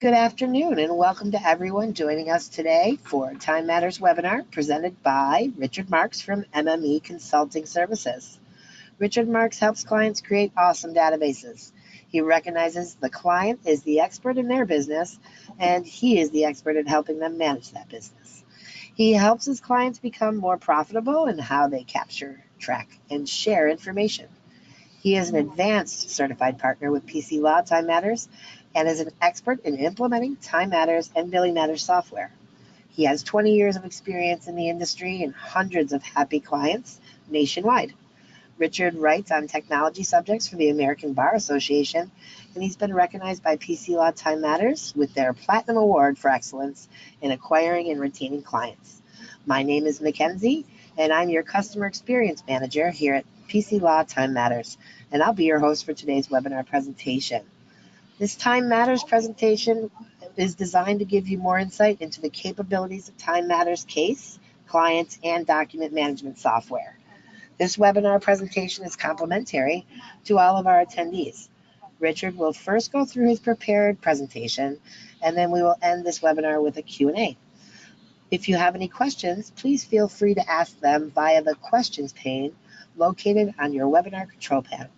Good afternoon and welcome to everyone joining us today for Time Matters webinar presented by Richard Marx from MME Consulting Services. Richard Marx helps clients create awesome databases. He recognizes the client is the expert in their business and he is the expert in helping them manage that business. He helps his clients become more profitable in how they capture, track, and share information. He is an advanced certified partner with PC Law Time Matters and is an expert in implementing Time Matters and Billing Matters software. He has 20 years of experience in the industry and hundreds of happy clients nationwide. Richard writes on technology subjects for the American Bar Association, and he's been recognized by PC Law Time Matters with their Platinum Award for excellence in acquiring and retaining clients. My name is Mackenzie, and I'm your Customer Experience Manager here at PC Law Time Matters, and I'll be your host for today's webinar presentation. This Time Matters presentation is designed to give you more insight into the capabilities of Time Matters case, client, and document management software. This webinar presentation is complimentary to all of our attendees. Richard will first go through his prepared presentation, and then we will end this webinar with a Q&A. If you have any questions, please feel free to ask them via the questions pane located on your webinar control panel.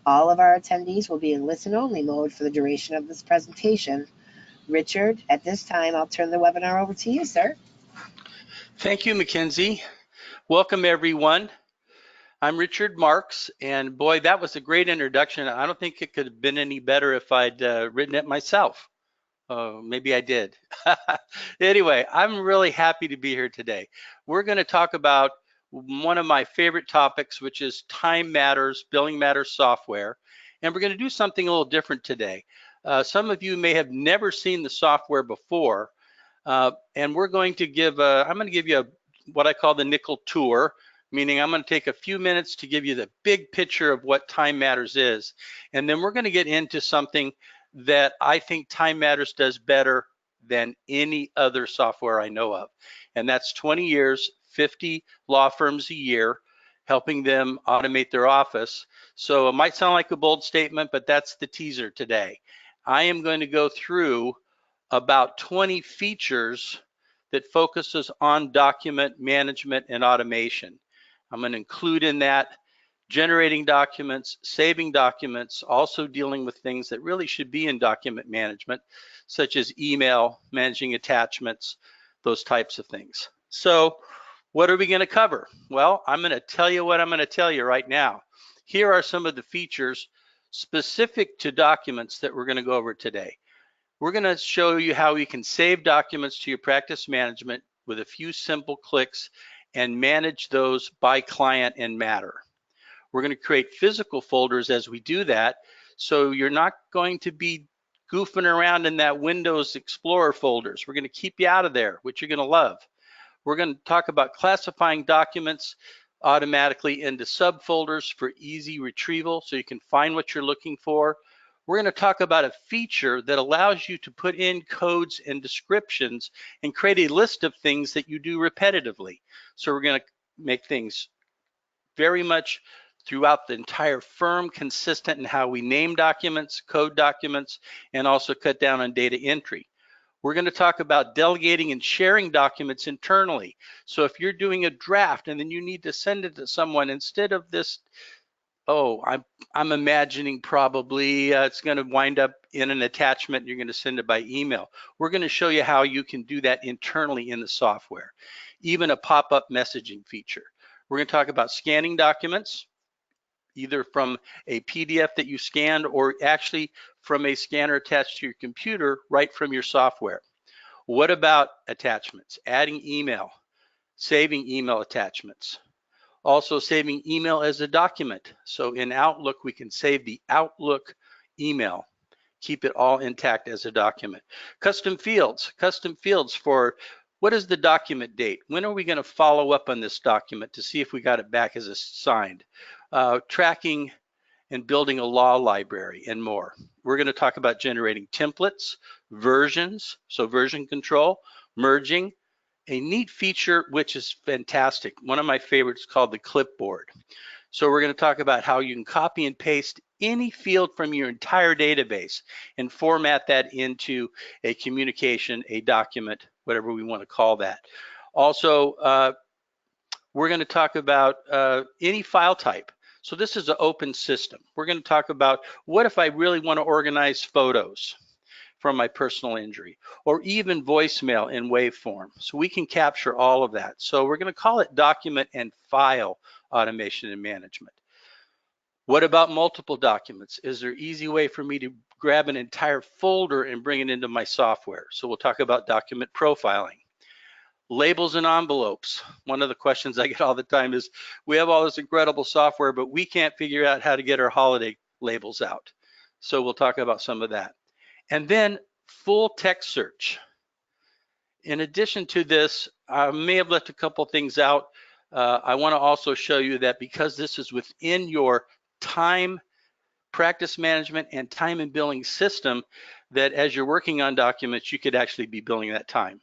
All of our attendees will be in listen-only mode for the duration of this presentation. Richard, at this time, I'll turn the webinar over to you, sir. Thank you, Mackenzie. Welcome, everyone. I'm Richard Marx, and boy, that was a great introduction. I don't think it could have been any better if I'd written it myself. Maybe I did. Anyway, I'm really happy to be here today. We're going to talk about one of my favorite topics, which is Time Matters, Billing Matters software. And we're going to do something a little different today. Some of you may have never seen the software before. And we're going to give, I'm going to give you what I call the nickel tour, meaning I'm going to take a few minutes to give you the big picture of what Time Matters is. And then we're going to get into something that I think Time Matters does better than any other software I know of. And that's 20 years, 50 law firms a year, helping them automate their office. So it might sound like a bold statement, but that's the teaser today. I am going to go through about 20 features that focuses on document management and automation. I'm going to include in that generating documents, saving documents, also dealing with things that really should be in document management, such as email, managing attachments, those types of things. So what are we going to cover? Well, I'm going to tell you what I'm going to tell you right now. Here are some of the features specific to documents that we're going to go over today. We're going to show you how you can save documents to your practice management with a few simple clicks and manage those by client and matter. We're going to create physical folders as we do that, so you're not going to be goofing around in that Windows Explorer folders. We're going to keep you out of there, which you're going to love. We're going to talk about classifying documents automatically into subfolders for easy retrieval so you can find what you're looking for. We're going to talk about a feature that allows you to put in codes and descriptions and create a list of things that you do repetitively. So we're going to make things very much throughout the entire firm consistent in how we name documents, code documents, and also cut down on data entry. We're going to talk about delegating and sharing documents internally. So if you're doing a draft and then you need to send it to someone, instead of this, oh, I'm imagining probably it's going to wind up in an attachment and you're going to send it by email. We're going to show you how you can do that internally in the software, even a pop-up messaging feature. We're going to talk about scanning documents, either from a PDF that you scanned or actually from a scanner attached to your computer right from your software. What about attachments? Adding email, saving email attachments. Also saving email as a document. So in Outlook, we can save the Outlook email, keep it all intact as a document. Custom fields for what is the document date? When are we going to follow up on this document to see if we got it back as signed? Tracking and building a law library and more. We're going to talk about generating templates, versions, so version control, merging, a neat feature which is fantastic. One of my favorites called the clipboard. So we're going to talk about how you can copy and paste any field from your entire database and format that into a communication, a document, whatever we want to call that. Also, we're going to talk about any file type. So this is an open system. We're going to talk about what if I really want to organize photos from my personal injury, or even voicemail in waveform. So we can capture all of that. So we're going to call it document and file automation and management. What about multiple documents? Is there an easy way for me to grab an entire folder and bring it into my software? So we'll talk about document profiling. Labels and envelopes. One of the questions I get all the time is, we have all this incredible software, but we can't figure out how to get our holiday labels out. So we'll talk about some of that. And then full text search. In addition to this, I may have left a couple things out. I want to also show you that because this is within your time practice management and time and billing system, that as you're working on documents, you could actually be billing that time.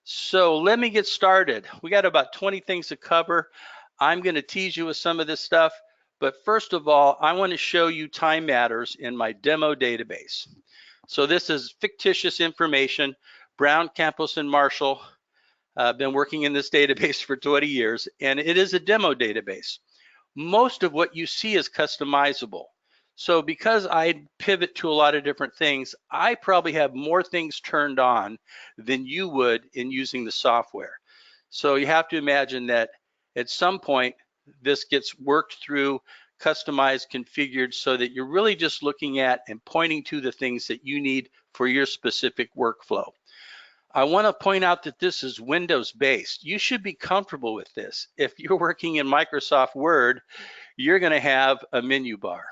So let me get started. We got about 20 things to cover. I'm going to tease you with some of this stuff, but first of all, I want to show you Time Matters in my demo database. So this is fictitious information. Brown, Campos, and Marshall have been working in this database for 20 years, and it is a demo database. Most of what you see is customizable. So because I pivot to a lot of different things, I probably have more things turned on than you would in using the software. So you have to imagine that at some point, this gets worked through, customized, configured, so that you're really just looking at and pointing to the things that you need for your specific workflow. I want to point out that this is Windows based. You should be comfortable with this. If you're working in Microsoft Word, you're going to have a menu bar.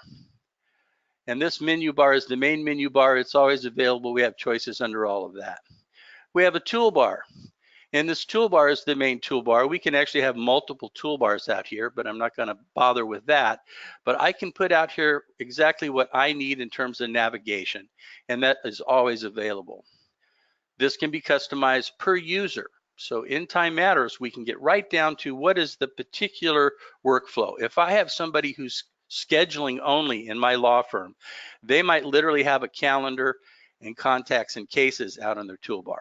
And this menu bar is the main menu bar. It's always available. We have choices under all of that. We have a toolbar. And this toolbar is the main toolbar. We can actually have multiple toolbars out here, but I'm not going to bother with that. But I can put out here exactly what I need in terms of navigation, and that is always available. This can be customized per user. So in Time Matters, we can get right down to what is the particular workflow. If I have somebody who's scheduling only in my law firm, they might literally have a calendar and contacts and cases out on their toolbar.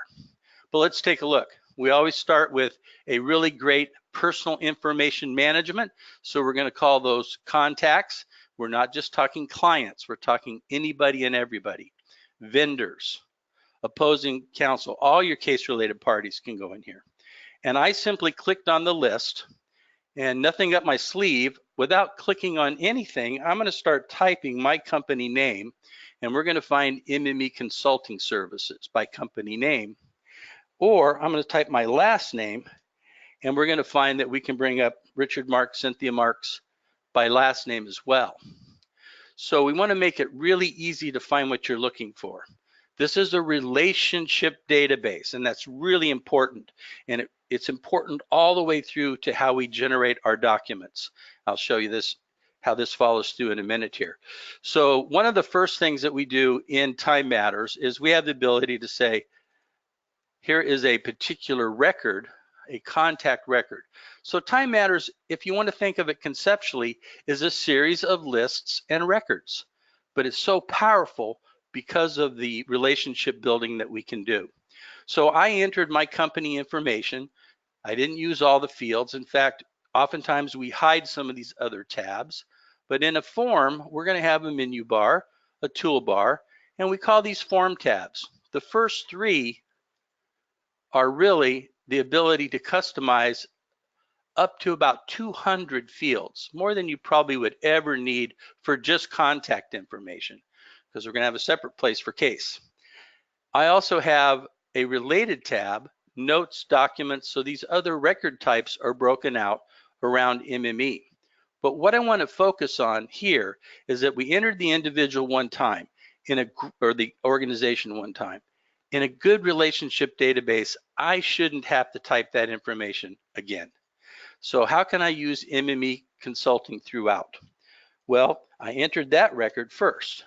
But let's take a look. We always start with a really great personal information management. So we're going to call those contacts. We're not just talking clients. We're talking anybody and everybody. Vendors, opposing counsel, all your case-related parties can go in here. And I simply clicked on the list, and nothing up my sleeve. Without clicking on anything, I'm going to start typing my company name, and we're going to find MME Consulting Services by company name. Or I'm going to type my last name, and we're going to find that we can bring up Richard Marx, Cynthia Marx by last name as well. So we want to make it really easy to find what you're looking for. This is a relationship database, and that's really important. And it's important all the way through to how we generate our documents. I'll show you this, how this follows through in a minute here. So one of the first things that we do in Time Matters is we have the ability to say, here is a particular record, a contact record. So Time Matters, if you want to think of it conceptually, is a series of lists and records, but it's so powerful because of the relationship building that we can do. So I entered my company information. I didn't use all the fields. In fact, oftentimes we hide some of these other tabs, but in a form, we're going to have a menu bar, a toolbar, and we call these form tabs. The first three are really the ability to customize up to about 200 fields, more than you probably would ever need for just contact information, because we're going to have a separate place for case. I also have a related tab, notes, documents, so these other record types are broken out around MME. But what I want to focus on here is that we entered the individual one time, or the organization one time. In a good relationship database, I shouldn't have to type that information again. So how can I use MME Consulting throughout? Well, I entered that record first.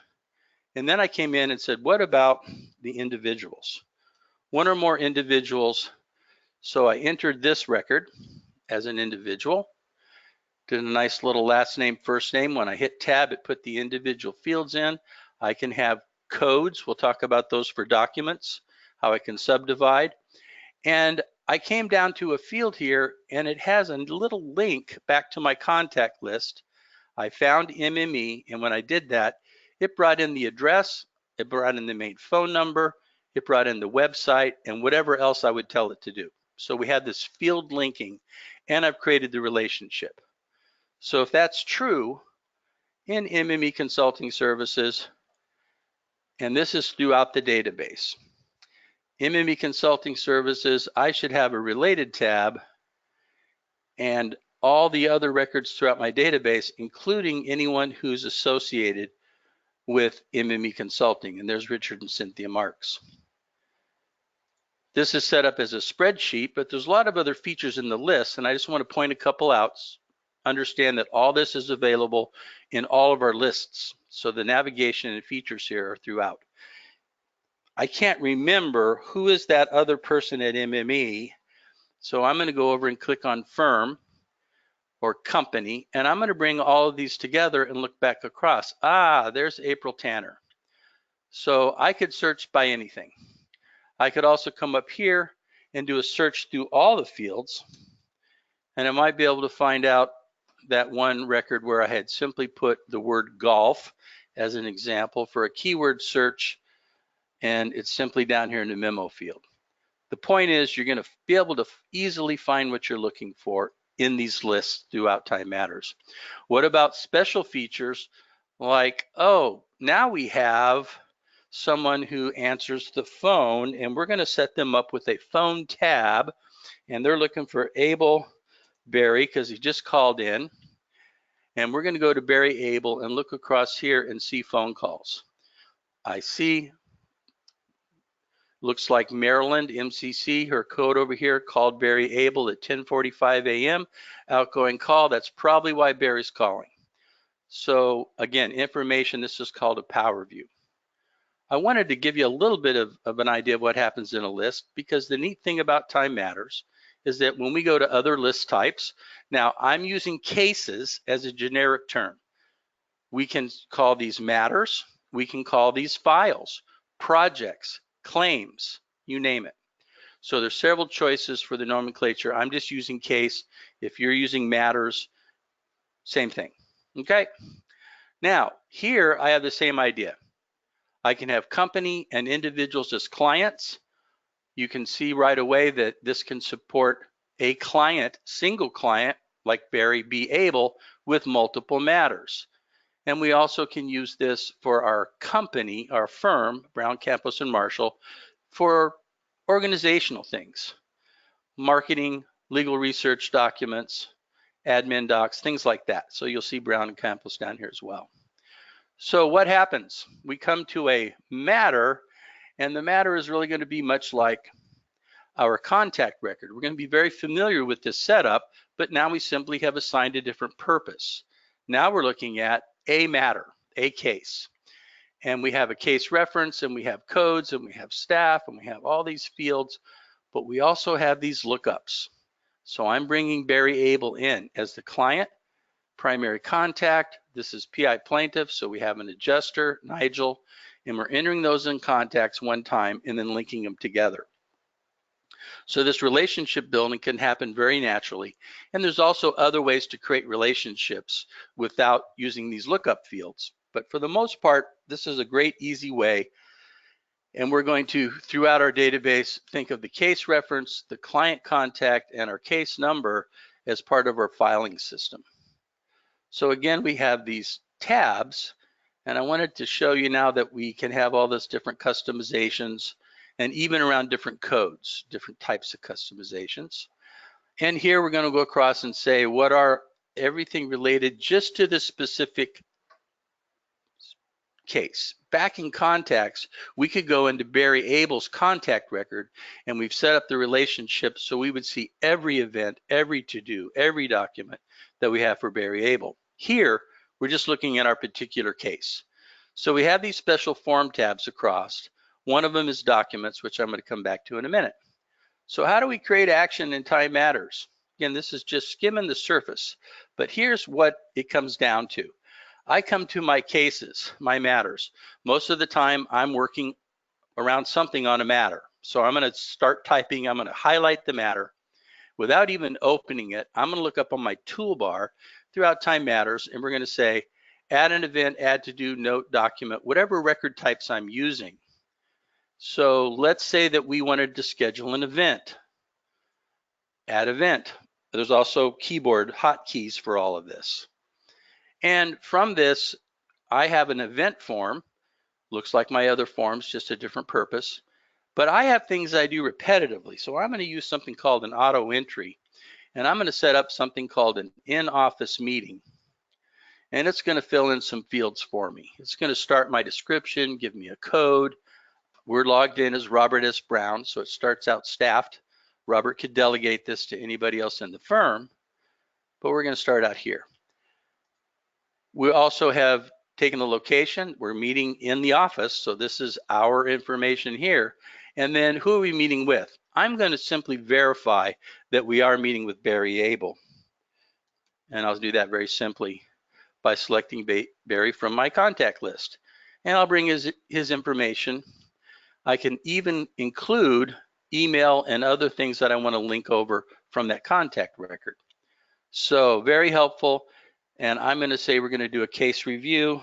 And then I came in and said, what about the individuals? One or more individuals. So I entered this record as an individual. Did a nice little last name, first name. When I hit tab, it put the individual fields in. I can have codes. We'll talk about those for documents, how I can subdivide. And I came down to a field here, and it has a little link back to my contact list. I found MME, and when I did that, it brought in the address, it brought in the main phone number, it brought in the website, and whatever else I would tell it to do. So we had this field linking, and I've created the relationship. So if that's true in MME Consulting Services, and this is throughout the database, MME Consulting Services, I should have a related tab and all the other records throughout my database, including anyone who's associated with MME Consulting. And there's Richard and Cynthia Marx. This is set up as a spreadsheet, but there's a lot of other features in the list, and I just want to point a couple out. Understand that all this is available in all of our lists. So the navigation and features here are throughout. I can't remember who is that other person at MME. So I'm going to go over and click on firm or company, and I'm going to bring all of these together and look back across. Ah, there's April Tanner. So I could search by anything. I could also come up here and do a search through all the fields, and I might be able to find out that one record where I had simply put the word golf as an example for a keyword search, and it's simply down here in the memo field. The point is you're going to be able to easily find what you're looking for in these lists throughout Time Matters. What about special features like, oh, now we have someone who answers the phone, and we're going to set them up with a phone tab, and they're looking for Abel Barry because he just called in, and we're going to go to Barry Abel and look across here and see phone calls. I see, looks like Maryland MCC, her code over here, called Barry Abel at 10:45 a.m. Outgoing call. That's probably why Barry's calling. So again, information, this is called a power view. I wanted to give you a little bit of an idea of what happens in a list, because the neat thing about Time Matters is that when we go to other list types, now I'm using cases as a generic term. We can call these matters, we can call these files, projects, claims, you name it. So there's several choices for the nomenclature. I'm just using case. If you're using matters, same thing, okay? Now, here I have the same idea. I can have company and individuals as clients. You can see right away that this can support a client, single client, like Barry B. Abel, with multiple matters. And we also can use this for our company, our firm, Brown, Campos, and Marshall, for organizational things, marketing, legal research documents, admin docs, things like that. So you'll see Brown and Campos down here as well. So what happens? We come to a matter, and the matter is really going to be much like our contact record. We're going to be very familiar with this setup, but now we simply have assigned a different purpose. Now we're looking at a matter, a case. And we have a case reference, and we have codes, and we have staff, and we have all these fields, but we also have these lookups. So I'm bringing Barry Abel in as the client, primary contact. This is PI plaintiff, so we have an adjuster, Nigel, and we're entering those in contacts one time and then linking them together. So this relationship building can happen very naturally. And there's also other ways to create relationships without using these lookup fields. But for the most part, this is a great, easy way. And we're going to, throughout our database, think of the case reference, the client contact, and our case number as part of our filing system. So again, we have these tabs, and I wanted to show you now that we can have all those different customizations, and even around different codes, different types of customizations. And here we're going to go across and say what are everything related just to the specific case. Back in contacts, we could go into Barry Abel's contact record, and we've set up the relationship so we would see every event, every to-do, every document that we have for Barry Abel. Here, we're just looking at our particular case. So we have these special form tabs across. One of them is documents, which I'm going to come back to in a minute. So how do we create action in Time Matters? Again, this is just skimming the surface, but here's what it comes down to. I come to my cases, my matters. Most of the time I'm working around something on a matter. So I'm going to start typing, I'm going to highlight the matter. Without even opening it, I'm going to look up on my toolbar throughout Time Matters, and we're going to say, add an event, add to do, note, document, whatever record types I'm using. So let's say that we wanted to schedule an event. Add event. There's also keyboard hotkeys for all of this. And from this, I have an event form. Looks like my other forms, just a different purpose. But I have things I do repetitively. So I'm going to use something called an auto entry. And I'm going to set up something called an in-office meeting. And it's going to fill in some fields for me. It's going to start my description, give me a code. We're logged in as Robert S. Brown, so it starts out staffed. Robert could delegate this to anybody else in the firm, but we're going to start out here. We also have taken the location. We're meeting in the office, so this is our information here. And then who are we meeting with? I'm going to simply verify that we are meeting with Barry Abel. And I'll do that very simply by selecting Barry from my contact list. And I'll bring his information. I can even include email and other things that I want to link over from that contact record. So very helpful. And I'm going to say we're going to do a case review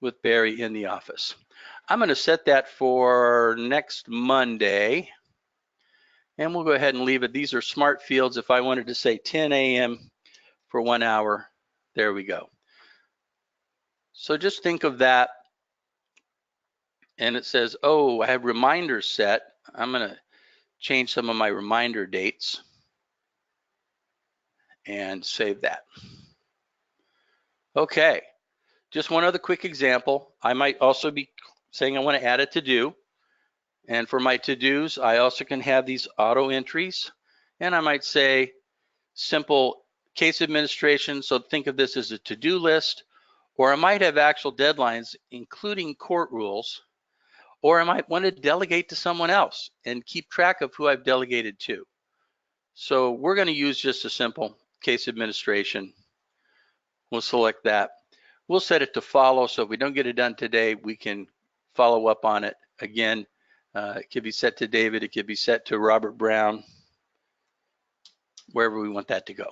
with Barry in the office. I'm going to set that for next Monday. And we'll go ahead and leave it. These are smart fields. If I wanted to say 10 a.m. for 1 hour, there we go. So just think of that. And it says, oh, I have reminders set. I'm going to change some of my reminder dates and save that. Okay, just one other quick example. I might also be saying I want to add a to-do. And for my to-dos, I also can have these auto entries. And I might say simple case administration. So think of this as a to-do list. Or I might have actual deadlines, including court rules. Or I might want to delegate to someone else and keep track of who I've delegated to. So we're going to use just a simple case administration. We'll select that. We'll set it to follow, so if we don't get it done today, we can follow up on it again. It could be set to David, it could be set to Robert Brown, wherever we want that to go.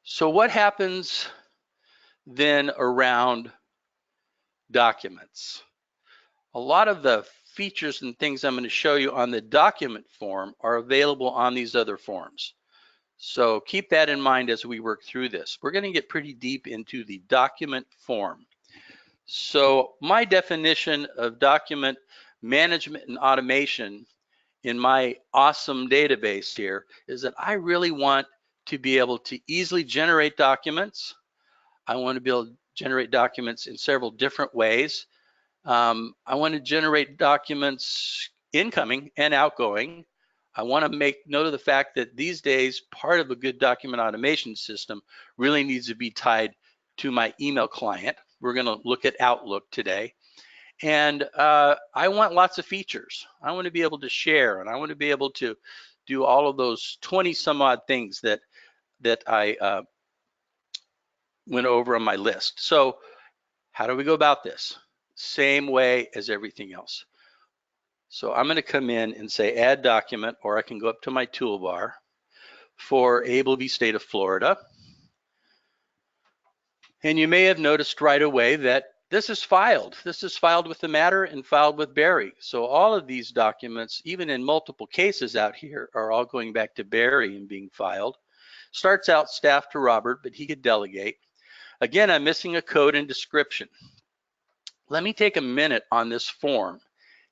So what happens then around documents? A lot of the features and things I'm going to show you on the document form are available on these other forms. So keep that in mind as we work through this. We're going to get pretty deep into the document form. So my definition of document management and automation in my awesome database here is that I really want to be able to easily generate documents. I want to be able to generate documents in several different ways. I want to generate documents incoming and outgoing. I want to make note of the fact that these days, part of a good document automation system really needs to be tied to my email client. We're going to look at Outlook today. And I want lots of features. I want to be able to share, and I want to be able to do all of those 20 some odd things that I went over on my list. So how do we go about this? Same way as everything else. So I'm going to come in and say add document, or I can go up to my toolbar for Able v. State of Florida. And you may have noticed right away that this is filed. This is filed with the matter and filed with Barry. So all of these documents, even in multiple cases out here, are all going back to Barry and being filed. Starts out staff to Robert, but he could delegate. Again, I'm missing a code and description. Let me take a minute on this form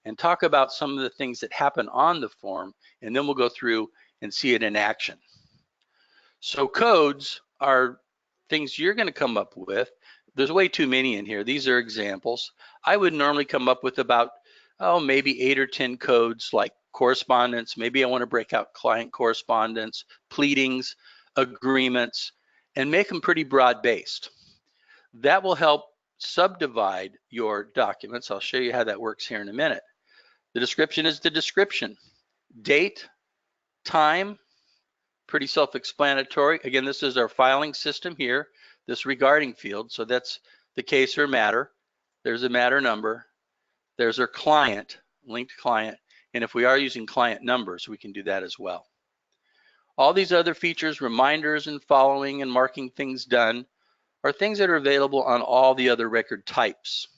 and talk about some of the things that happen on the form, and then we'll go through and see it in action. So codes are things you're going to come up with. There's way too many in here. These are examples. I would normally come up with about, maybe 8 or 10 codes, like correspondence. Maybe I want to break out client correspondence, pleadings, agreements, and make them pretty broad-based. That will help subdivide your documents. I'll show you how that works here in a minute. The description is the description. Date, Time, pretty self-explanatory. Again, this is our filing system here, this regarding field. So that's the case or matter. There's a matter number. There's our client, linked client. And if we are using client numbers, we can do that as well. All these other features, reminders and following and marking things done, are things that are available on all the other record types.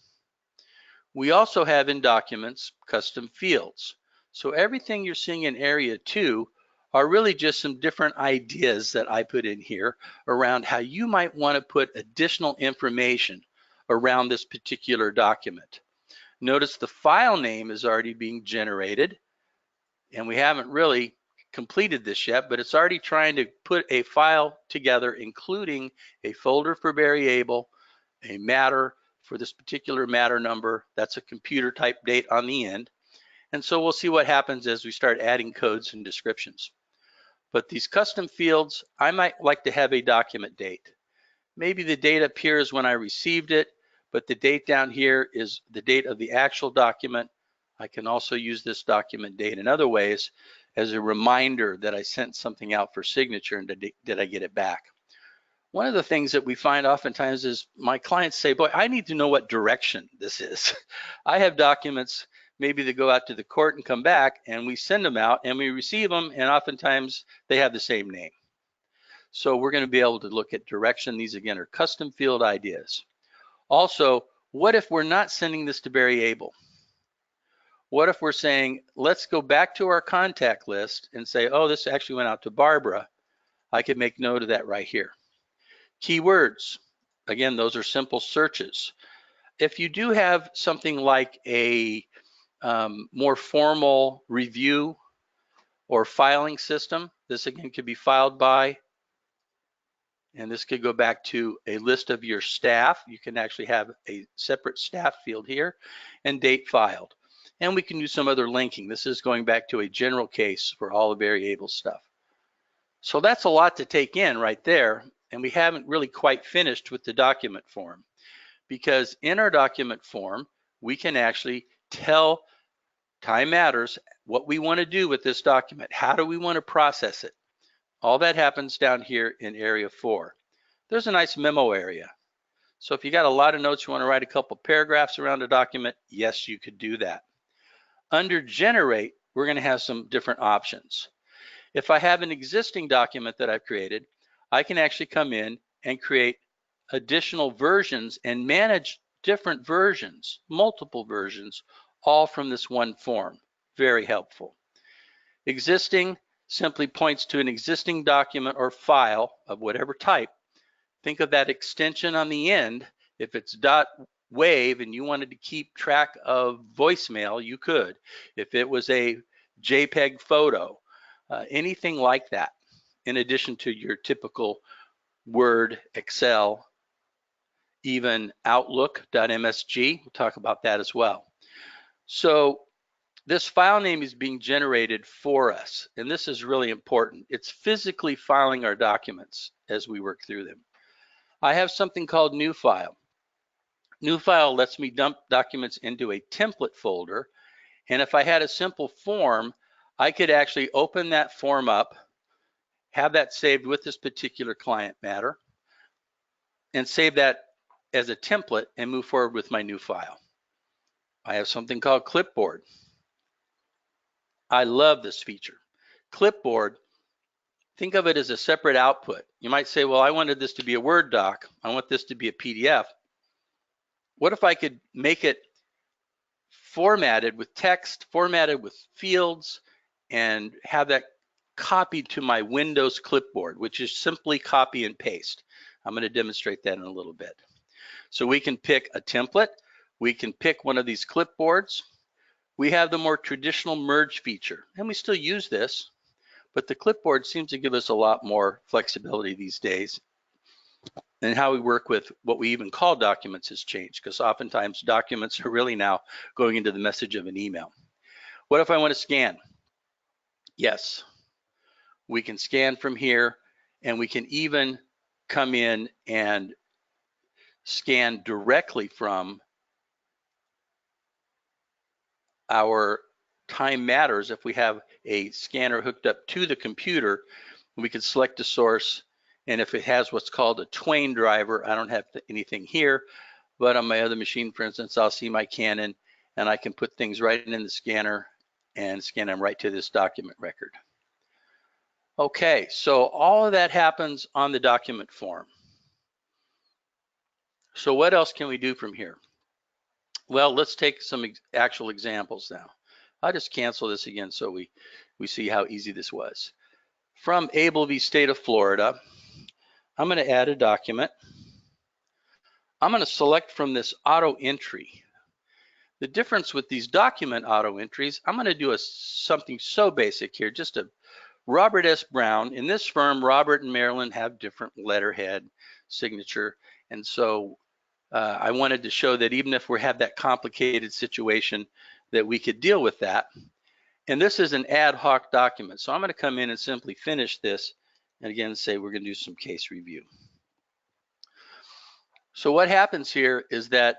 We also have in documents custom fields. So everything you're seeing in area 2 are really just some different ideas that I put in here around how you might want to put additional information around this particular document. Notice the file name is already being generated, and we haven't really completed this yet, but it's already trying to put a file together, including a folder for variable, a matter for this particular matter number. That's a computer type date on the end. And so we'll see what happens as we start adding codes and descriptions. But these custom fields, I might like to have a document date. Maybe the date appears when I received it, but the date down here is the date of the actual document. I can also use this document date in other ways as a reminder that I sent something out for signature and did I get it back. One of the things that we find oftentimes is my clients say, boy, I need to know what direction this is. I have documents maybe that go out to the court and come back, and we send them out and we receive them, and oftentimes they have the same name. So we're going to be able to look at direction. These again are custom field ideas. Also, what if we're not sending this to variable? What if we're saying, let's go back to our contact list and say, oh, this actually went out to Barbara. I could make note of that right here. Keywords, again, those are simple searches. If you do have something like a more formal review or filing system, this again could be filed by, and this could go back to a list of your staff. You can actually have a separate staff field here and date filed. And we can do some other linking. This is going back to a general case for all the variable stuff. So that's a lot to take in right there. And we haven't really quite finished with the document form, because in our document form, we can actually tell Time Matters what we want to do with this document. How do we want to process it? All that happens down here in area 4. There's a nice memo area. So if you got a lot of notes, you want to write a couple paragraphs around a document, yes, you could do that. Under Generate, we're going to have some different options. If I have an existing document that I've created, I can actually come in and create additional versions and manage different versions, multiple versions, all from this one form. Very helpful. Existing simply points to an existing document or file of whatever type. Think of that extension on the end. If it's .wav and you wanted to keep track of voicemail, you could. If it was a JPEG photo, anything like that, in addition to your typical Word, Excel, even Outlook.msg, we'll talk about that as well. So this file name is being generated for us, and this is really important. It's physically filing our documents as we work through them. I have something called New File. New File lets me dump documents into a template folder, and if I had a simple form, I could actually open that form up, have that saved with this particular client matter, and save that as a template and move forward with my new file. I have something called Clipboard. I love this feature. Clipboard, think of it as a separate output. You might say, well, I wanted this to be a Word doc. I want this to be a PDF. What if I could make it formatted with text, formatted with fields, and have that copied to my Windows clipboard, which is simply copy and paste. I'm going to demonstrate that in a little bit. So we can pick a template. We can pick one of these clipboards. We have the more traditional merge feature, and we still use this, but the clipboard seems to give us a lot more flexibility these days. And how we work with what we even call documents has changed, because oftentimes documents are really now going into the message of an email. What if I want to scan? Yes, we can scan from here, and we can even come in and scan directly from our Time Matters, if we have a scanner hooked up to the computer, we can select a source, and if it has what's called a Twain driver, I don't have anything here, but on my other machine, for instance, I'll see my Canon, and I can put things right in the scanner and scan them right to this document record. Okay, so all of that happens on the document form. So what else can we do from here? Well, let's take some actual examples now. I'll just cancel this again so we see how easy this was. From Appleby, State of Florida, I'm going to add a document. I'm going to select from this auto entry. The difference with these document auto entries, I'm going to do something so basic here, just a Robert S. Brown. In this firm, Robert and Marilyn have different letterhead signature, and so I wanted to show that even if we have that complicated situation, that we could deal with that. And this is an ad hoc document, so I'm going to come in and simply finish this, and again say we're going to do some case review. So what happens here is that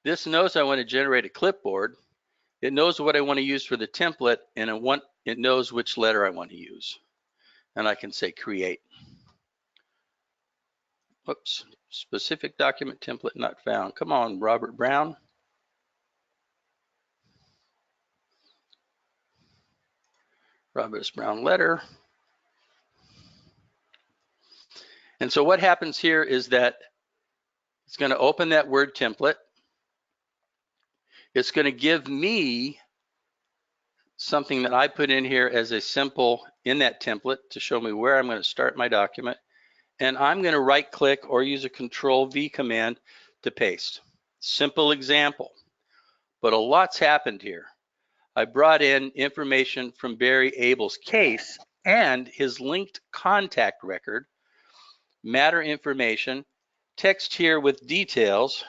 this knows I want to generate a clipboard. It knows what I want to use for the template, and it knows which letter I want to use. And I can say create. Oops, specific document template not found. Come on, Robert Brown. Robert S. Brown letter. And so what happens here is that it's going to open that Word template. It's going to give me something that I put in here as a simple in that template to show me where I'm going to start my document. And I'm going to right click or use a Control V command to paste. Simple example, but a lot's happened here. I brought in information from Barry Abel's case and his linked contact record, matter information, text here with details.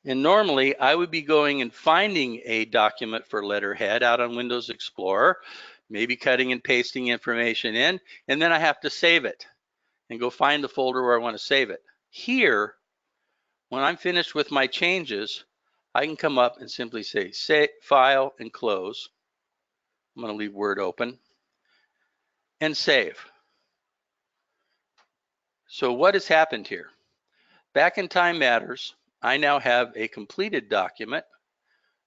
And normally I would be going and finding a document for letterhead out on Windows Explorer, maybe cutting and pasting information in, and then I have to save it and go find the folder where I want to save it. Here, when I'm finished with my changes, I can come up and simply say save, file, and close. I'm going to leave Word open and save. So what has happened here? Back in Time Matters, I now have a completed document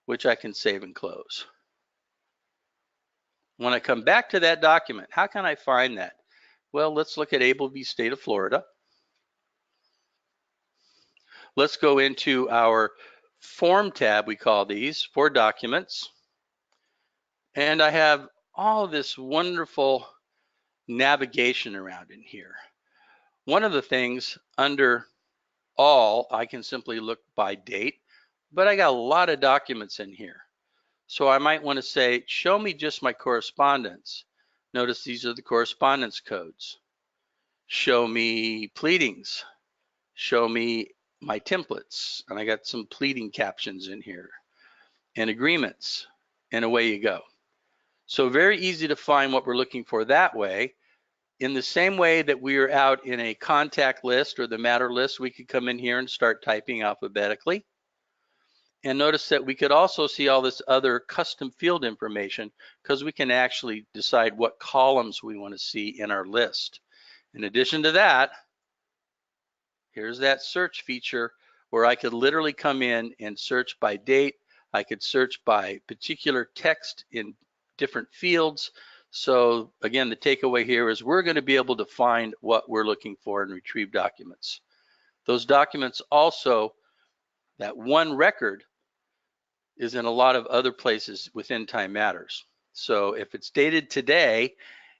which I can save and close. When I come back to that document, how can I find that? Well, let's look at Appleby, State of Florida. Let's go into our Form tab, we call these, for documents. And I have all this wonderful navigation around in here. One of the things under all, I can simply look by date, but I got a lot of documents in here. So I might want to say, show me just my correspondence. Notice these are the correspondence codes. Show me pleadings. Show me my templates. And I got some pleading captions in here and agreements, and away you go. So very easy to find what we're looking for that way. In the same way that we are out in a contact list or the matter list, we could come in here and start typing alphabetically. And notice that we could also see all this other custom field information because we can actually decide what columns we want to see in our list. In addition to that, here's that search feature where I could literally come in and search by date. I could search by particular text in different fields. So again, the takeaway here is we're going to be able to find what we're looking for and retrieve documents. Those documents also, that one record is in a lot of other places within Time Matters. So if it's dated today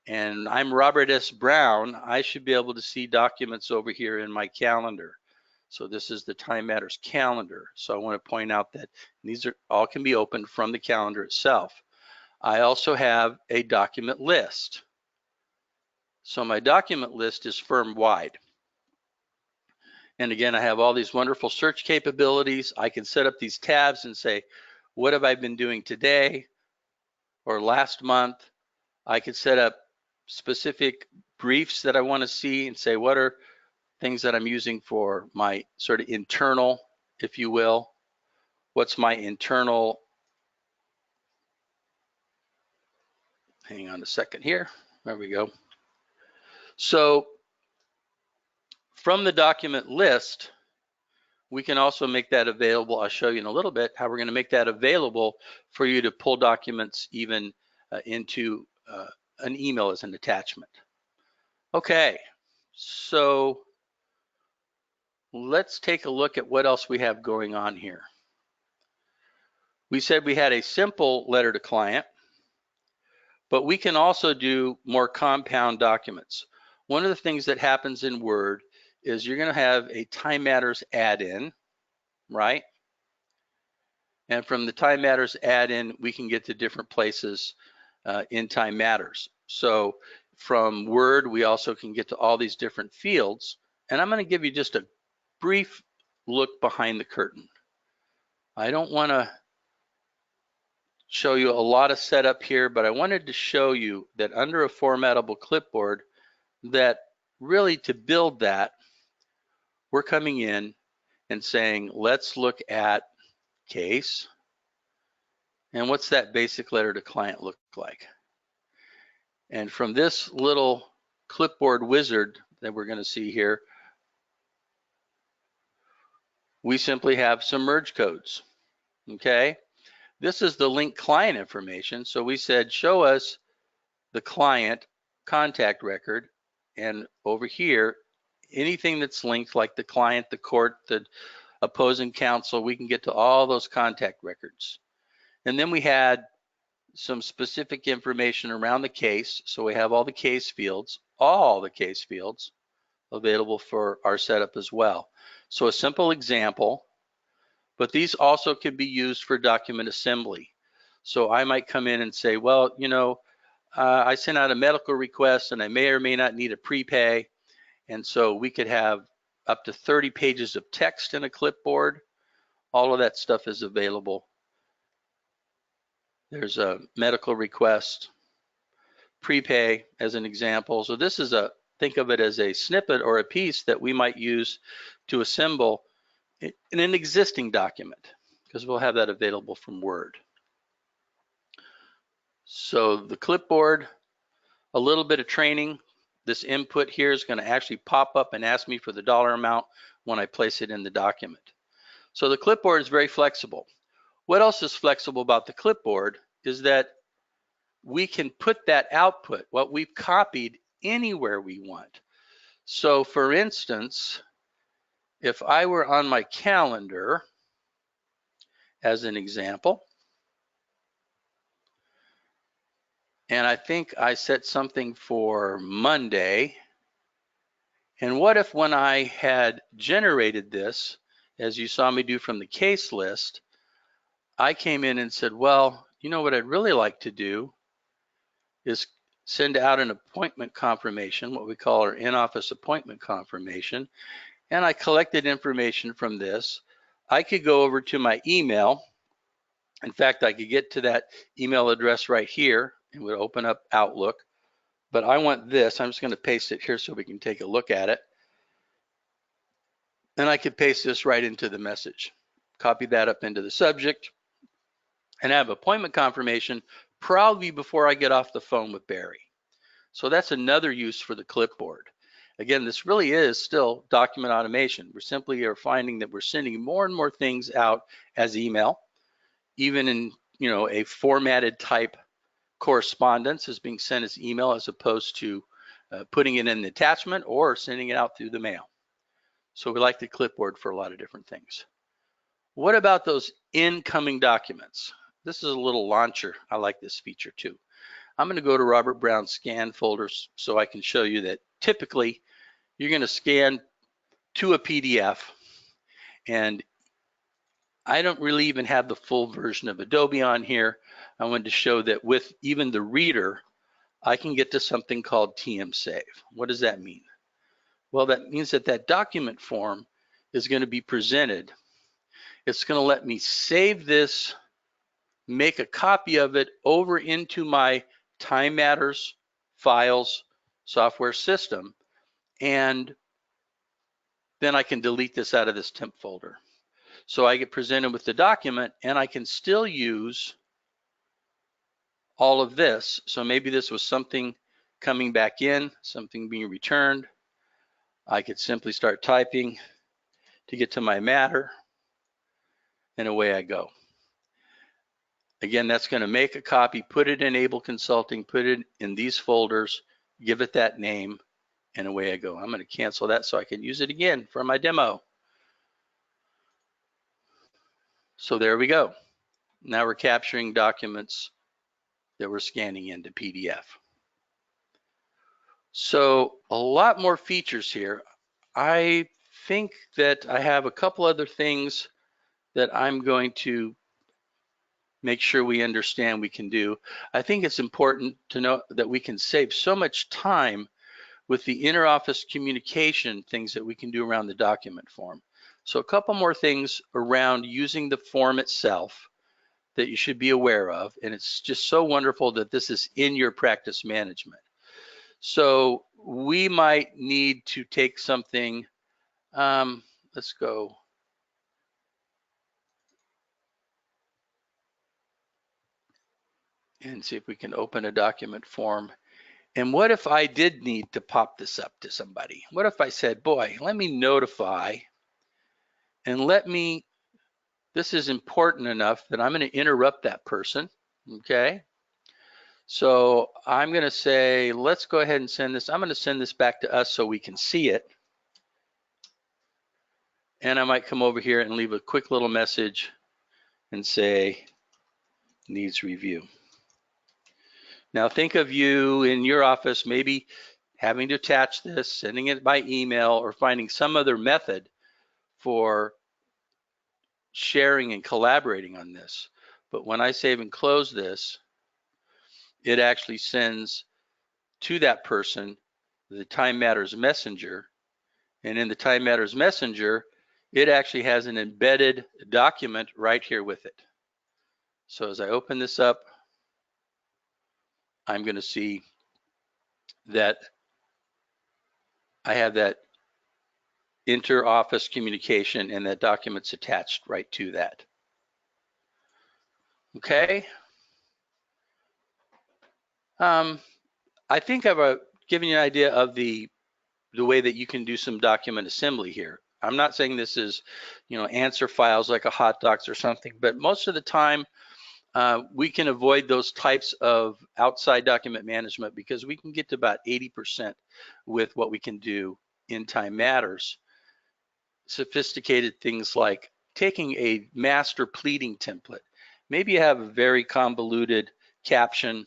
and I'm Robert S. Brown, I should be able to see documents over here in my calendar. So this is the Time Matters calendar. So I want to point out that these are all can be opened from the calendar itself. I also have a document list. So my document list is firm-wide. And again, I have all these wonderful search capabilities. I can set up these tabs and say, what have I been doing today or last month? I could set up specific briefs that I want to see and say, what are things that I'm using for my sort of internal, if you will? What's my internal hang on a second here. There we go. So from the document list, we can also make that available. I'll show you in a little bit how we're going to make that available for you to pull documents even into an email as an attachment. Okay, so let's take a look at what else we have going on here. We said we had a simple letter to client, but we can also do more compound documents. One of the things that happens in Word is you're going to have a Time Matters add-in, right? And from the Time Matters add-in, we can get to different places in Time Matters. So from Word, we also can get to all these different fields. And I'm going to give you just a brief look behind the curtain. I don't want to show you a lot of setup here, but I wanted to show you that under a formattable clipboard, that really to build that, we're coming in and saying, let's look at case. And what's that basic letter to client look like? And from this little clipboard wizard that we're going to see here, we simply have some merge codes, okay? This is the link client information. So we said, show us the client contact record. And over here, anything that's linked, like the client, the court, the opposing counsel, we can get to all those contact records. And then we had some specific information around the case. So we have all the case fields available for our setup as well. So a simple example, but these also can be used for document assembly. So I might come in and say, well, you know, I sent out a medical request and I may or may not need a prepay. And so we could have up to 30 pages of text in a clipboard. All of that stuff is available. There's a medical request, prepay as an example. So this is think of it as a snippet or a piece that we might use to assemble in an existing document, because we'll have that available from Word. So the clipboard, a little bit of training. This input here is going to actually pop up and ask me for the dollar amount when I place it in the document. So the clipboard is very flexible. What else is flexible about the clipboard is that we can put that output, what we've copied, anywhere we want. So for instance, if I were on my calendar, as an example, and I think I set something for Monday, and what if when I had generated this, as you saw me do from the case list, I came in and said, well, you know what I'd really like to do is send out an appointment confirmation, what we call our in-office appointment confirmation, and I collected information from this. I could go over to my email. In fact, I could get to that email address right here and would open up Outlook. But I want this. I'm just going to paste it here so we can take a look at it. And I could paste this right into the message. Copy that up into the subject and have appointment confirmation probably before I get off the phone with Barry. So that's another use for the clipboard. Again, this really is still document automation. We simply are finding that we're sending more and more things out as email, even in a formatted type correspondence is being sent as email as opposed to putting it in the attachment or sending it out through the mail. So we like the clipboard for a lot of different things. What about those incoming documents? This is a little launcher. I like this feature too. I'm going to go to Robert Brown scan folders so I can show you that typically you're going to scan to a PDF, and I don't really even have the full version of Adobe on here. I wanted to show that with even the reader, I can get to something called TM Save. What does that mean? Well, that means that that document form is going to be presented. It's going to let me save this, make a copy of it over into my Time Matters files software system, and then I can delete this out of this temp folder. So I get presented with the document, and I can still use all of this. So maybe this was something coming back in, something being returned. I could simply start typing to get to my matter, and away I go. Again, that's going to make a copy, put it in Able Consulting, put it in these folders, give it that name, and away I go. I'm going to cancel that so I can use it again for my demo. So there we go. Now we're capturing documents that we're scanning into PDF. So a lot more features here. I think that I have a couple other things that I'm going to make sure we understand we can do. I think it's important to know that we can save so much time with the inter-office communication things that we can do around the document form. So a couple more things around using the form itself that you should be aware of, and it's just so wonderful that this is in your practice management. So we might need to take something, let's go. And see if we can open a document form. And what if I did need to pop this up to somebody? What if I said, boy, let me notify and let me, this is important enough that I'm going to interrupt that person, okay? So I'm going to say, let's go ahead and send this. I'm going to send this back to us so we can see it. And I might come over here and leave a quick little message and say, needs review. Now think of you in your office, maybe having to attach this, sending it by email, or finding some other method for sharing and collaborating on this. But when I save and close this, it actually sends to that person the Time Matters messenger. And in the Time Matters messenger, it actually has an embedded document right here with it. So as I open this up, I'm going to see that I have that inter-office communication and that document's attached right to that. Okay. I think I've given you an idea of the way that you can do some document assembly here. I'm not saying this is, answer files like a hot docs or something, but most of the time we can avoid those types of outside document management because we can get to about 80% with what we can do in Time Matters. Sophisticated things like taking a master pleading template. Maybe you have a very convoluted caption.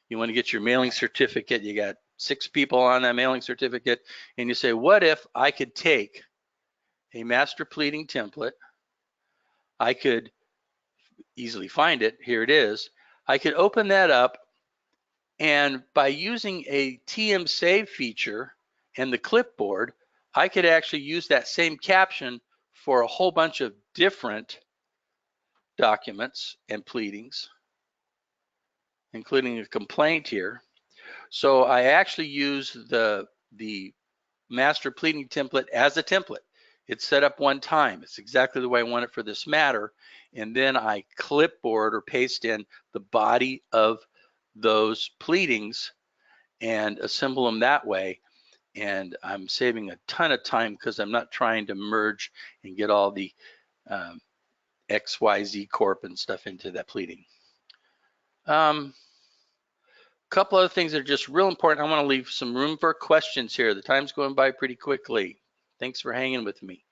You want to get your mailing certificate. You got 6 people on that mailing certificate, and you say, what if I could take a master pleading template? I could easily find it. Here it is. I could open that up, and by using a TM save feature and the clipboard, I could actually use that same caption for a whole bunch of different documents and pleadings, including a complaint here. So I actually use the master pleading template as a template. It's set up one time. It's exactly the way I want it for this matter. And then I clipboard or paste in the body of those pleadings and assemble them that way. And I'm saving a ton of time because I'm not trying to merge and get all the XYZ Corp and stuff into that pleading. Couple other things that are just real important. I want to leave some room for questions here. The time's going by pretty quickly. Thanks for hanging with me.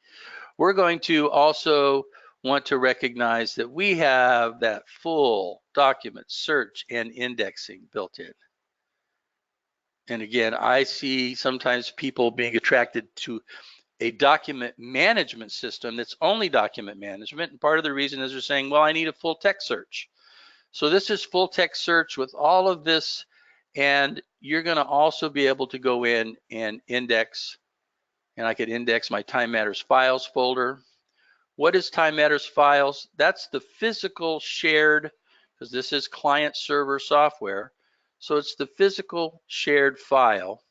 We're going to also want to recognize that we have that full document search and indexing built in. And again, I see sometimes people being attracted to a document management system that's only document management. And part of the reason is they're saying, well, I need a full text search. So this is full text search with all of this, and you're going to also be able to go in and index, and I could index my Time Matters files folder. What is Time Matters files? That's the physical shared, because this is client server software. So it's the physical shared file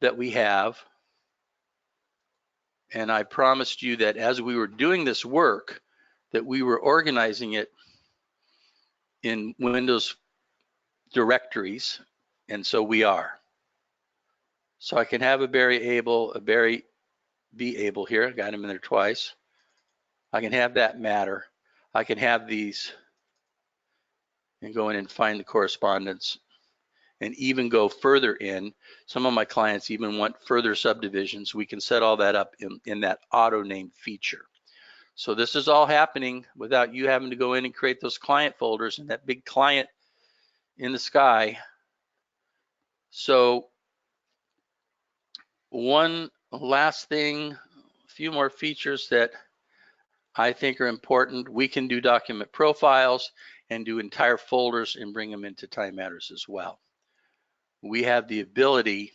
that we have. And I promised you that as we were doing this work, that we were organizing it in Windows directories, and so we are. So I can have a variable, be able here. I got them in there twice. I can have that matter. I can have these and go in and find the correspondence and even go further in. Some of my clients even want further subdivisions. We can set all that up in that auto name feature. So this is all happening without you having to go in and create those client folders and that big client in the sky. So one last thing, a few more features that I think are important. We can do document profiles and do entire folders and bring them into Time Matters as well. We have the ability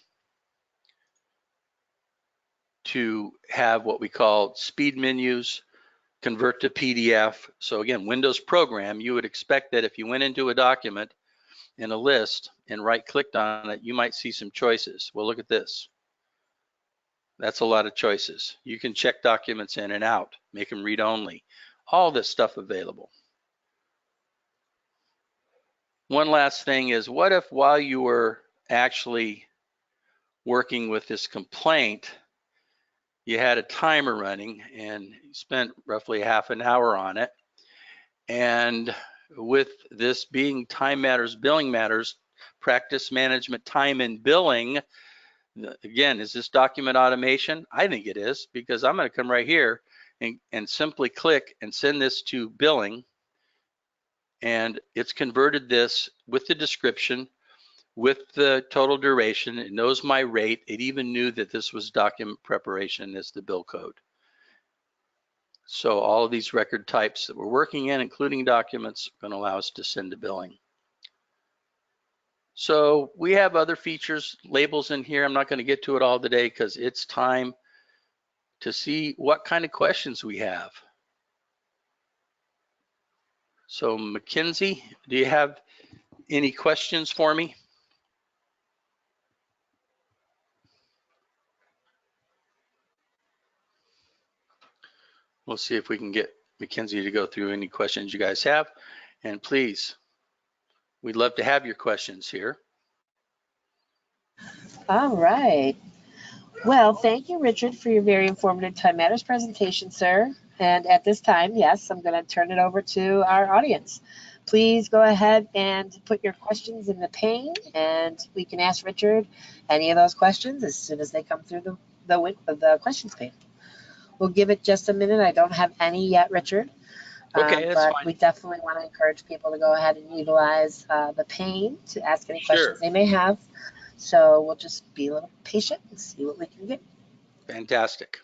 to have what we call speed menus, convert to PDF. So again, Windows program, you would expect that if you went into a document in a list and right-clicked on it, you might see some choices. Well, look at this. That's a lot of choices. You can check documents in and out, make them read only, all this stuff available. One last thing is, what if while you were actually working with this complaint, you had a timer running and you spent roughly half an hour on it. And with this being Time Matters, Billing Matters, practice management, time and billing, again, is this document automation? I think it is, because I'm going to come right here and simply click and send this to billing. And it's converted this with the description, with the total duration. It knows my rate. It even knew that this was document preparation as the bill code. So all of these record types that we're working in, including documents, are going to allow us to send to billing. So we have other features, labels in here. I'm not going to get to it all today because it's time to see what kind of questions we have. So Mackenzie, do you have any questions for me? We'll see if we can get Mackenzie to go through any questions you guys have. And please, we'd love to have your questions here. All right. Well, thank you, Richard, for your very informative Time Matters presentation, sir. And at this time, yes, I'm going to turn it over to our audience. Please go ahead and put your questions in the pane, and we can ask Richard any of those questions as soon as they come through the questions pane. We'll give it just a minute. I don't have any yet, Richard. Okay, that's but fine. we definitely want to encourage people to go ahead and utilize the pane to ask any questions they may have. So we'll just be a little patient and see what we can get. Fantastic.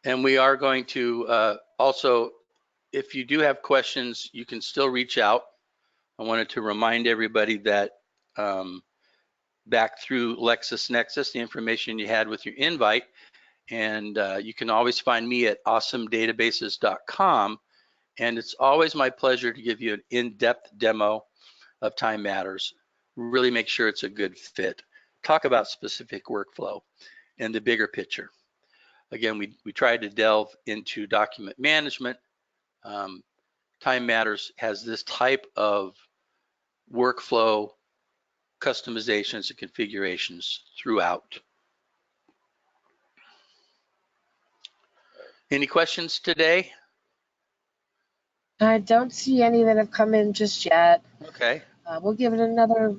And we are going to also, if you do have questions, you can still reach out. I wanted to remind everybody that back through LexisNexis, the information you had with your invite, and you can always find me at awesomedatabases.com. And it's always my pleasure to give you an in-depth demo of Time Matters. Really make sure it's a good fit. Talk about specific workflow and the bigger picture. Again, we tried to delve into document management. Time Matters has this type of workflow customizations and configurations throughout. Any questions today? I don't see any that have come in just yet. Okay. We'll give it another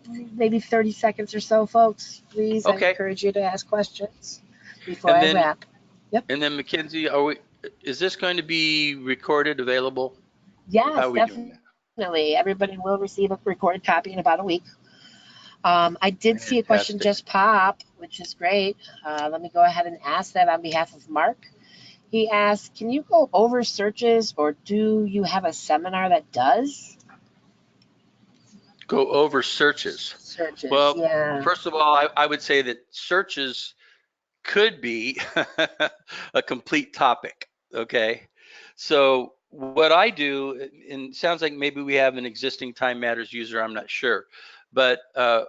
maybe 30 seconds or so, folks. Please, Okay. I encourage you to ask questions before I wrap. Yep. And then Mackenzie, is this going to be recorded, available? Yes, definitely. Everybody will receive a recorded copy in about a week. I did see a question just pop, which is great. Let me go ahead and ask that on behalf of Mark. He asked, can you go over searches, or do you have a seminar that does? Go over searches. Searches, well, yeah. First of all, I would say that searches could be a complete topic, okay? So what I do, and it sounds like maybe we have an existing Time Matters user, I'm not sure, but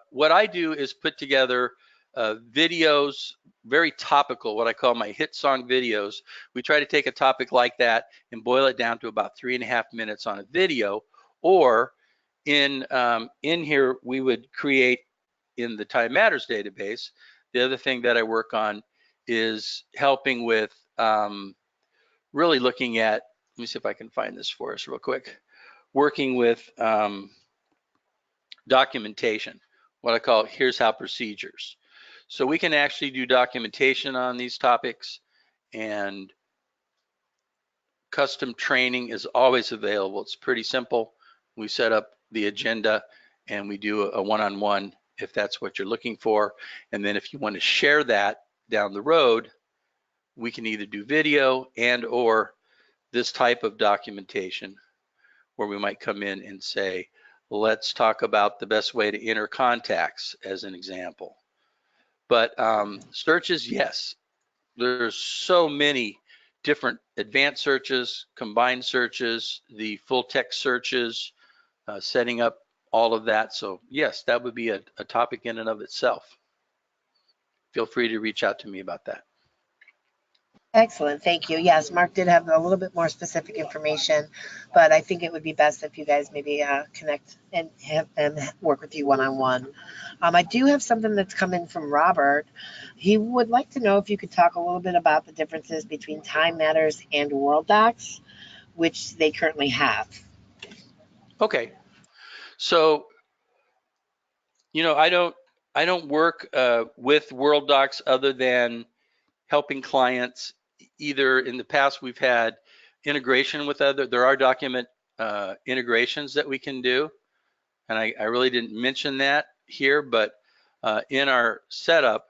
what I do is put together videos, very topical, what I call my hit song videos. We try to take a topic like that and boil it down to about 3.5 minutes on a video, or in here, we would create in the Time Matters database. The other thing that I work on is helping with really looking at, let me see if I can find this for us real quick, working with documentation, what I call here's how procedures. So we can actually do documentation on these topics, and custom training is always available. It's pretty simple. We set up the agenda and we do a one-on-one if that's what you're looking for. And then if you want to share that down the road, we can either do video and or this type of documentation where we might come in and say, let's talk about the best way to enter contacts as an example. But searches, yes, there's so many different advanced searches, combined searches, the full text searches, setting up all of that. So yes, that would be a topic in and of itself. Feel free to reach out to me about that. Excellent, thank you. Yes, Mark did have a little bit more specific information, but I think it would be best if you guys maybe connect and work with you one-on-one. I do have something that's come in from Robert. He would like to know if you could talk a little bit about the differences between Time Matters and World Docs, which they currently have. Okay, so I don't work with World Docs other than helping clients. Either in the past we've had integration with there are document integrations that we can do, and I really didn't mention that here, but in our setup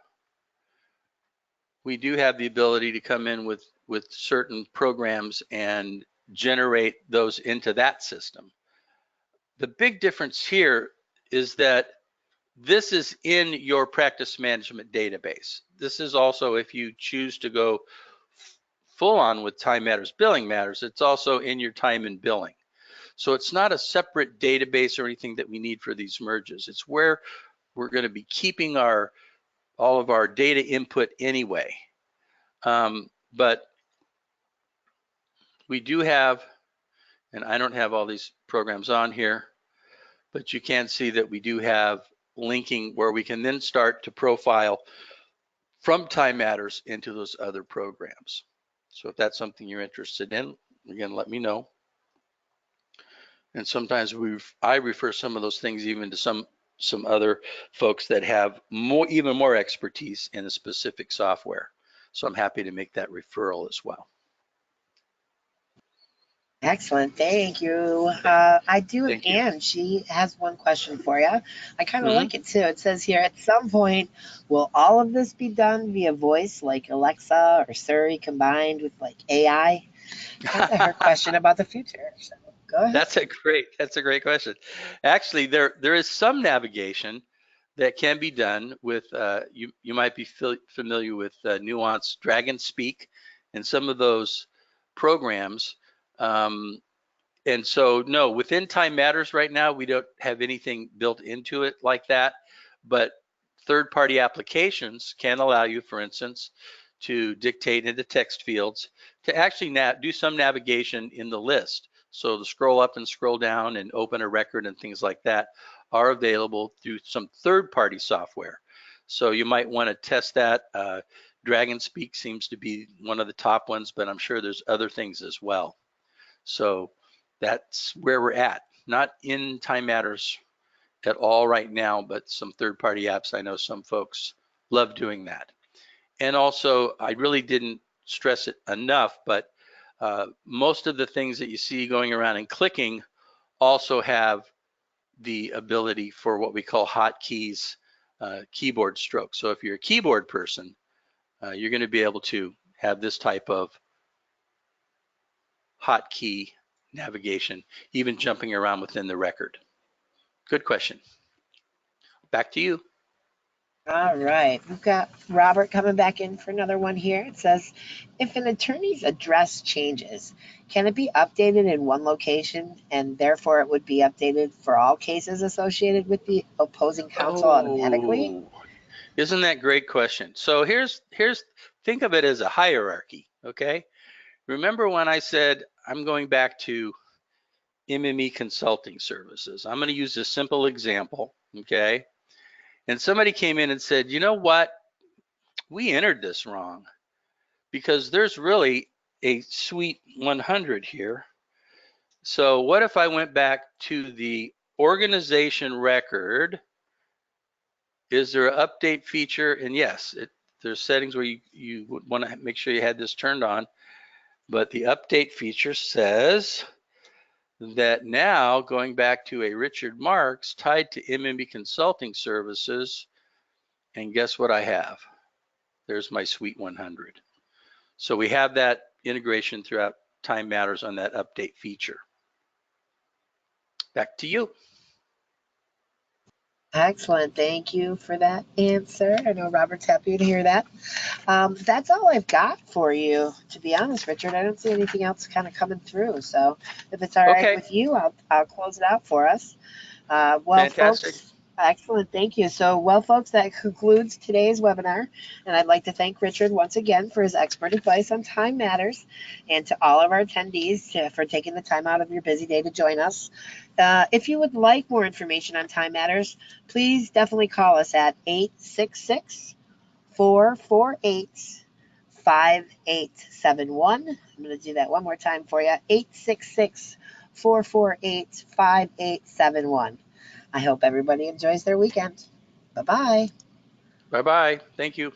we do have the ability to come in with certain programs and generate those into that system. The big difference here is that this is in your practice management database. This is also, if you choose to go full on with Time Matters, Billing Matters, it's also in your time and billing. So it's not a separate database or anything that we need for these merges. It's where we're going to be keeping all of our data input anyway. But we do have, and I don't have all these programs on here, but you can see that we do have linking where we can then start to profile from Time Matters into those other programs. So if that's something you're interested in, again, let me know. And sometimes I refer some of those things even to some other folks that have even more expertise in a specific software. So I'm happy to make that referral as well. Excellent, thank you. I do have Anne. She has one question for you. I kind of like it too. It says here, at some point, will all of this be done via voice, like Alexa or Siri combined with like AI? Kind of her question about the future. So go ahead. That's a great question. Actually, there is some navigation that can be done with, you might be familiar with Nuance Dragon Speak and some of those programs. And so, no, within Time Matters right now, we don't have anything built into it like that, but third-party applications can allow you, for instance, to dictate into text fields to actually do some navigation in the list. So the scroll up and scroll down and open a record and things like that are available through some third-party software. So you might want to test that. Dragon Speak seems to be one of the top ones, but I'm sure there's other things as well. So that's where we're at. Not in Time Matters at all right now, but some third-party apps. I know some folks love doing that. And also, I really didn't stress it enough, but most of the things that you see going around and clicking also have the ability for what we call hotkeys, keyboard strokes. So if you're a keyboard person, you're going to be able to have this type of hotkey navigation, even jumping around within the record. Good question. Back to you. All right, we've got Robert coming back in for another one here. It says, if an attorney's address changes, can it be updated in one location and therefore it would be updated for all cases associated with the opposing counsel automatically? Isn't that a great question? So think of it as a hierarchy, okay? Remember when I said I'm going back to MME Consulting Services. I'm going to use a simple example, okay? And somebody came in and said, you know what? We entered this wrong because there's really a suite 100 here. So what if I went back to the organization record? Is there an update feature? And yes, there's settings where you would want to make sure you had this turned on. But the update feature says that now going back to a Richard Marx tied to MME Consulting Services, and guess what I have? There's my Suite 100. So we have that integration throughout Time Matters on that update feature. Back to you. Excellent. Thank you for that answer. I know Robert's happy to hear that. That's all I've got for you, to be honest, Richard. I don't see anything else kind of coming through. So if it's all right Okay, with you, I'll close it out for us. Well, fantastic. folks, excellent. Thank you. So, well, folks, that concludes today's webinar. And I'd like to thank Richard once again for his expert advice on Time Matters, and to all of our attendees for taking the time out of your busy day to join us. If you would like more information on Time Matters, please definitely call us at 866-448 5871. I'm going to do that one more time for you. 866-448 5871. I hope everybody enjoys their weekend. Bye-bye. Bye-bye. Thank you.